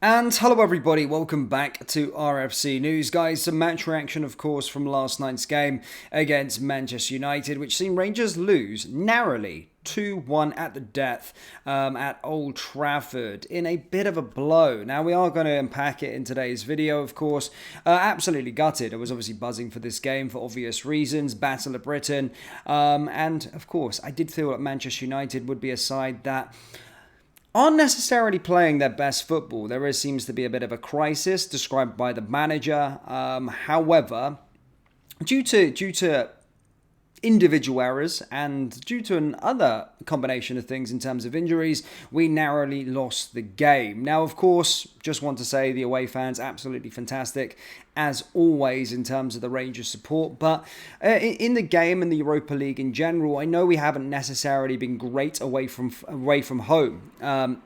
And hello everybody, welcome back to RFC News. Guys, some match reaction of course from last night's game against Manchester United, which seen Rangers lose narrowly 2-1 at the death at Old Trafford in a bit of a blow. Now we are going to unpack it in today's video, of course. Absolutely gutted. I was obviously buzzing for this game for obvious reasons. Battle of Britain. And of course, I did feel that Manchester United would be a side that aren't necessarily playing their best football. Seems to be a bit of a crisis described by the manager. However, due to individual errors and due to another combination of things in terms of injuries, we narrowly lost the game. Now, of course, just want to say the away fans absolutely fantastic as always in terms of the Rangers support, but in the game and the Europa League in general, I know we haven't necessarily been great away from home.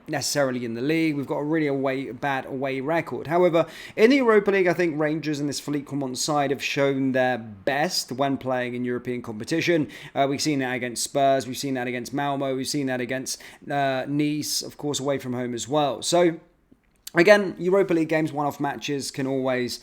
Necessarily in the league, we've got a really bad away record. However, in the Europa League, I think Rangers and this Philippe Clement side have shown their best when playing in European competition. We've seen that against Spurs, we've seen that against Malmo, we've seen that against Nice, of course, away from home as well. So again, Europa League games, one-off matches can always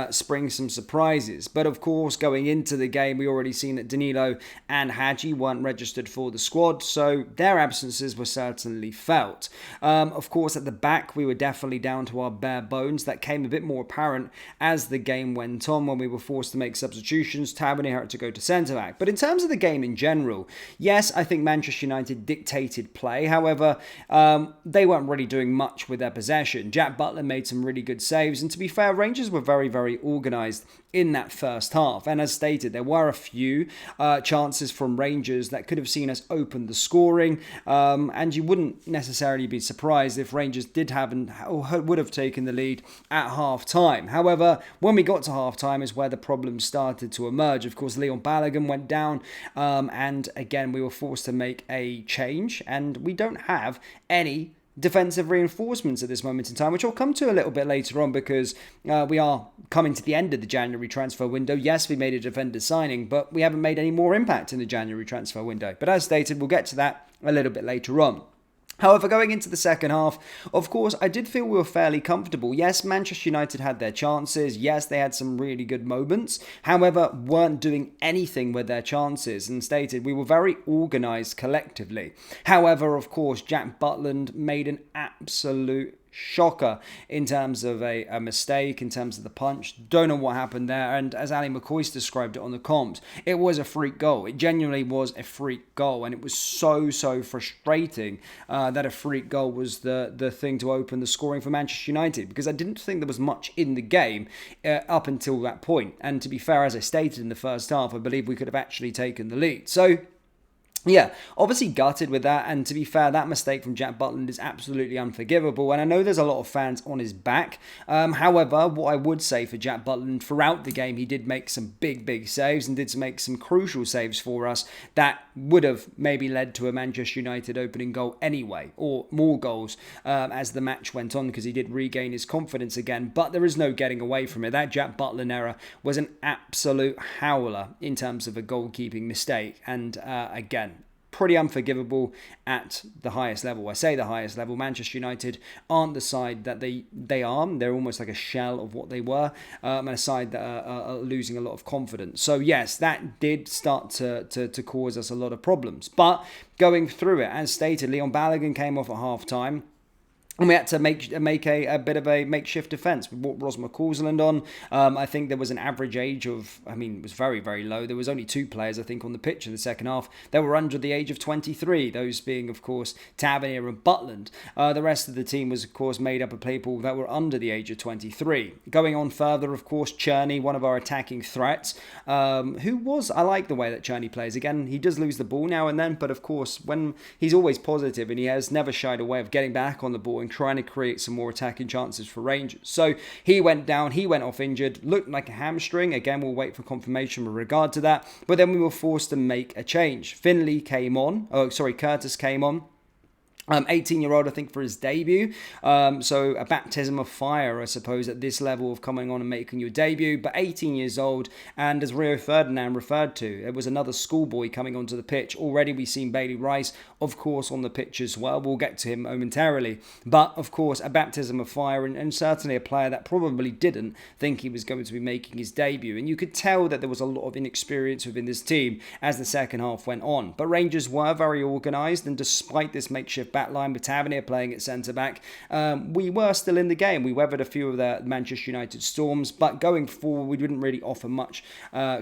spring some surprises. But of course, going into the game, we already seen that Danilo and Hadji weren't registered for the squad, so their absences were certainly felt. Of course, at the back, we were definitely down to our bare bones. That came a bit more apparent as the game went on when we were forced to make substitutions. Tavernier had to go to centre-back. But in terms of the game in general, yes, I think Manchester United dictated play. However, they weren't really doing much with their possession. Jack Butler made some really good saves, and to be fair, Rangers were very, very organised in that first half. And as stated, there were a few chances from Rangers that could have seen us open the scoring, and you wouldn't necessarily be surprised if Rangers did have or would have taken the lead at half-time. However, when we got to half-time is where the problems started to emerge. Of course, Leon Balogun went down, and again, we were forced to make a change, and we don't have any defensive reinforcements at this moment in time, which I'll come to a little bit later on because we are coming to the end of the January transfer window. Yes, we made a defender signing, but we haven't made any more impact in the January transfer window. But as stated, we'll get to that a little bit later on. However, going into the second half, of course, I did feel we were fairly comfortable. Yes, Manchester United had their chances. Yes, they had some really good moments. However, weren't doing anything with their chances. And stated, we were very organised collectively. However, of course, Jack Butland made an absolute shocker in terms of a mistake, in terms of the punch. Don't know what happened there. And as Ali McCoy's described it on the comms, it was a freak goal. It genuinely was a freak goal. And it was so frustrating that a freak goal was the thing to open the scoring for Manchester United, because I didn't think there was much in the game up until that point. And to be fair, as I stated in the first half, I believe we could have actually taken the lead. So yeah, obviously gutted with that, and to be fair, that mistake from Jack Butland is absolutely unforgivable, and I know there's a lot of fans on his back. However, what I would say for Jack Butland, throughout the game, he did make some big saves and did make some crucial saves for us that would have maybe led to a Manchester United opening goal anyway, or more goals as the match went on, because he did regain his confidence again, but there is no getting away from it. That Jack Butland error was an absolute howler in terms of a goalkeeping mistake, and again, pretty unforgivable at the highest level. I say the highest level. Manchester United aren't the side that they are. They're almost like a shell of what they were, and a side that are losing a lot of confidence. So yes, that did start to cause us a lot of problems. But going through it, as stated, Leon Balogun came off at half-time. And we had to make a bit of a makeshift defence. We brought Rosmer Korsland on. I think there was an average age of, it was very, very low. There was only two players, I think, on the pitch in the second half that were under the age of 23. Those being, of course, Tavernier and Butland. The rest of the team was, of course, made up of people that were under the age of 23. Going on further, of course, Cherney, one of our attacking threats, I like the way that Cherney plays. Again, he does lose the ball now and then, but of course, when he's always positive and he has never shied away of getting back on the ball and trying to create some more attacking chances for Rangers. So he went down, he went off injured, looked like a hamstring. Again, we'll wait for confirmation with regard to that. But then we were forced to make a change. Curtis came on. 18-year-old, I think, for his debut. So a baptism of fire, I suppose, at this level of coming on and making your debut. But 18 years old, and as Rio Ferdinand referred to, it was another schoolboy coming onto the pitch. Already we've seen Bailey Rice, of course, on the pitch as well. We'll get to him momentarily. But, of course, a baptism of fire, and certainly a player that probably didn't think he was going to be making his debut. And you could tell that there was a lot of inexperience within this team as the second half went on. But Rangers were very organised, and despite this makeshift backline with Tavernier playing at centre-back, we were still in the game. We weathered a few of the Manchester United storms, but going forward, we didn't really offer much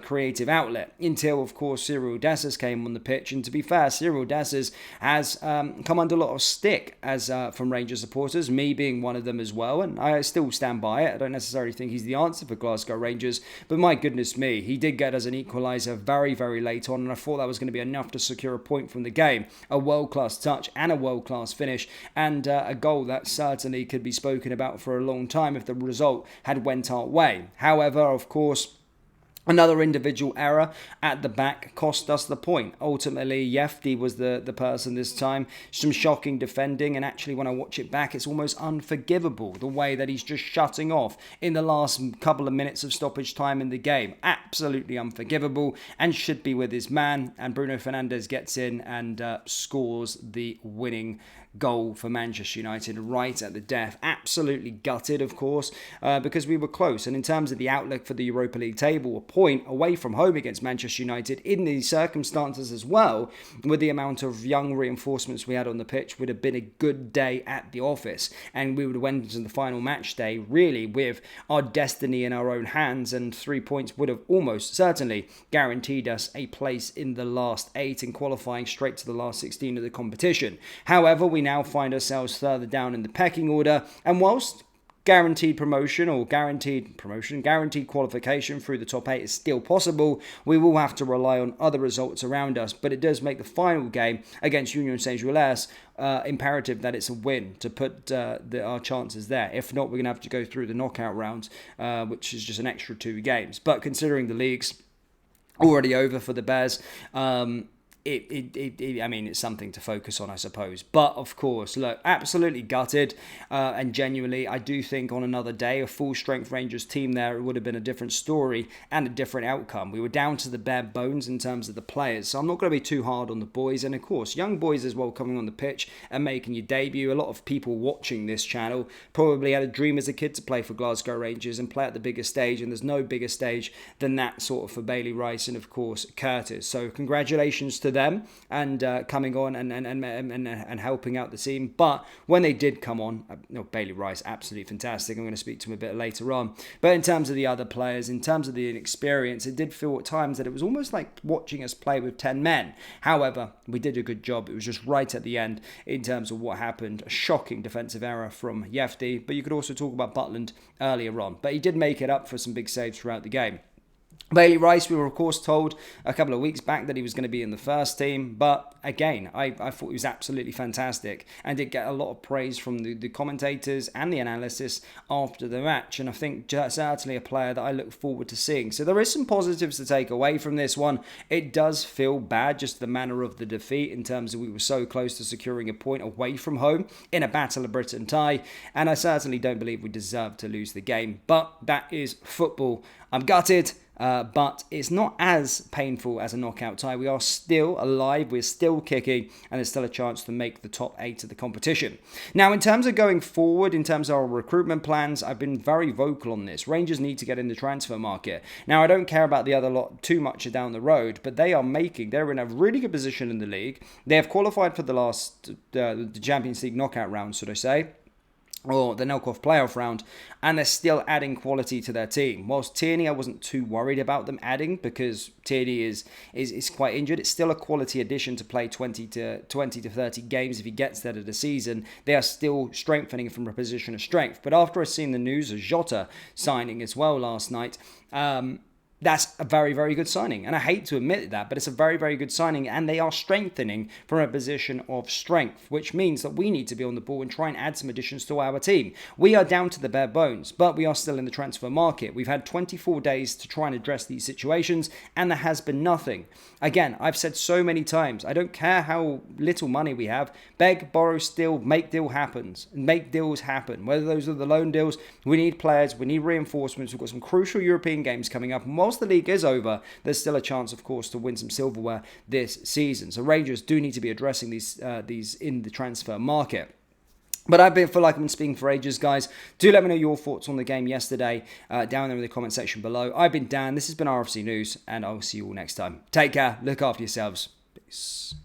creative outlet until, of course, Cyril Dessers came on the pitch. And to be fair, Cyril Dessers has come under a lot of stick as from Rangers supporters, me being one of them as well, and I still stand by it. I don't necessarily think he's the answer for Glasgow Rangers, but my goodness me, he did get us an equaliser very, very late on, and I thought that was going to be enough to secure a point from the game. A world-class touch and a world-class finish, and a goal that certainly could be spoken about for a long time if the result had went our way. However, of course, another individual error at the back cost us the point. Ultimately, Yefti was the person this time. Some shocking defending, and actually when I watch it back, it's almost unforgivable the way that he's just shutting off in the last couple of minutes of stoppage time in the game. Absolutely unforgivable, and should be with his man. And Bruno Fernandes gets in and scores the winning goal for Manchester United right at the death. Absolutely gutted, of course, because we were close. And in terms of the outlook for the Europa League table, a point away from home against Manchester United in these circumstances as well, with the amount of young reinforcements we had on the pitch, would have been a good day at the office. And we would have went into the final match day really with our destiny in our own hands, and 3 points would have almost certainly guaranteed us a place in the last 8 and qualifying straight to the last 16 of the competition. However, we now find ourselves further down in the pecking order, and whilst guaranteed qualification through the top 8 is still possible, we will have to rely on other results around us. But it does make the final game against Union Saint-Gilloise imperative that it's a win to put our chances there. If not, we're going to have to go through the knockout rounds, which is just an extra 2 games. But considering the league's already over for the Bears, I mean, it's something to focus on, I suppose. But, of course, look, absolutely gutted. And genuinely, I do think on another day, a full-strength Rangers team there, it would have been a different story and a different outcome. We were down to the bare bones in terms of the players. So I'm not going to be too hard on the boys. And, of course, young boys as well coming on the pitch and making your debut. A lot of people watching this channel probably had a dream as a kid to play for Glasgow Rangers and play at the bigger stage. And there's no bigger stage than that sort of for Bailey Rice and, of course, Curtis. So congratulations to them and coming on and helping out the team. But when they did come on, Bailey Rice, absolutely fantastic. I'm going to speak to him a bit later on. But in terms of the other players, in terms of the inexperience, it did feel at times that it was almost like watching us play with 10 men. However, we did a good job. It was just right at the end in terms of what happened. A shocking defensive error from Yefti, but you could also talk about Butland earlier on. But he did make it up for some big saves throughout the game. Bailey Rice, we were of course told a couple of weeks back that he was going to be in the first team, but again, I thought he was absolutely fantastic and did get a lot of praise from the commentators and the analysis after the match, and I think certainly a player that I look forward to seeing. So there is some positives to take away from this one. It does feel bad, just the manner of the defeat in terms of we were so close to securing a point away from home in a Battle of Britain tie, and I certainly don't believe we deserve to lose the game, but that is football. I'm gutted. But it's not as painful as a knockout tie. We are still alive, we're still kicking, and there's still a chance to make the top 8 of the competition. Now, in terms of going forward, in terms of our recruitment plans, I've been very vocal on this. Rangers need to get in the transfer market. Now, I don't care about the other lot too much down the road, but they're in a really good position in the league. They have qualified for the Champions League knockout round, should I say, or the knockoff playoff round, and they're still adding quality to their team. Whilst Tierney, I wasn't too worried about them adding because Tierney is quite injured. It's still a quality addition to play 20 to 30 games if he gets there to the season. They are still strengthening from a position of strength. But after I've seen the news of Jota signing as well last night, that's a very, very good signing. And I hate to admit that, but it's a very, very good signing. And they are strengthening from a position of strength, which means that we need to be on the ball and try and add some additions to our team. We are down to the bare bones, but we are still in the transfer market. We've had 24 days to try and address these situations, and there has been nothing. Again, I've said so many times, I don't care how little money we have. Beg, borrow, steal, make deals happen. Whether those are the loan deals, we need players, we need reinforcements. We've got some crucial European games coming up. And whilst the league is over, there's still a chance, of course, to win some silverware this season. So Rangers do need to be addressing these in the transfer market. But I feel like I've been speaking for ages, guys. Do let me know your thoughts on the game yesterday down there in the comment section below. I've been Dan. This has been RFC News, and I will see you all next time. Take care. Look after yourselves. Peace.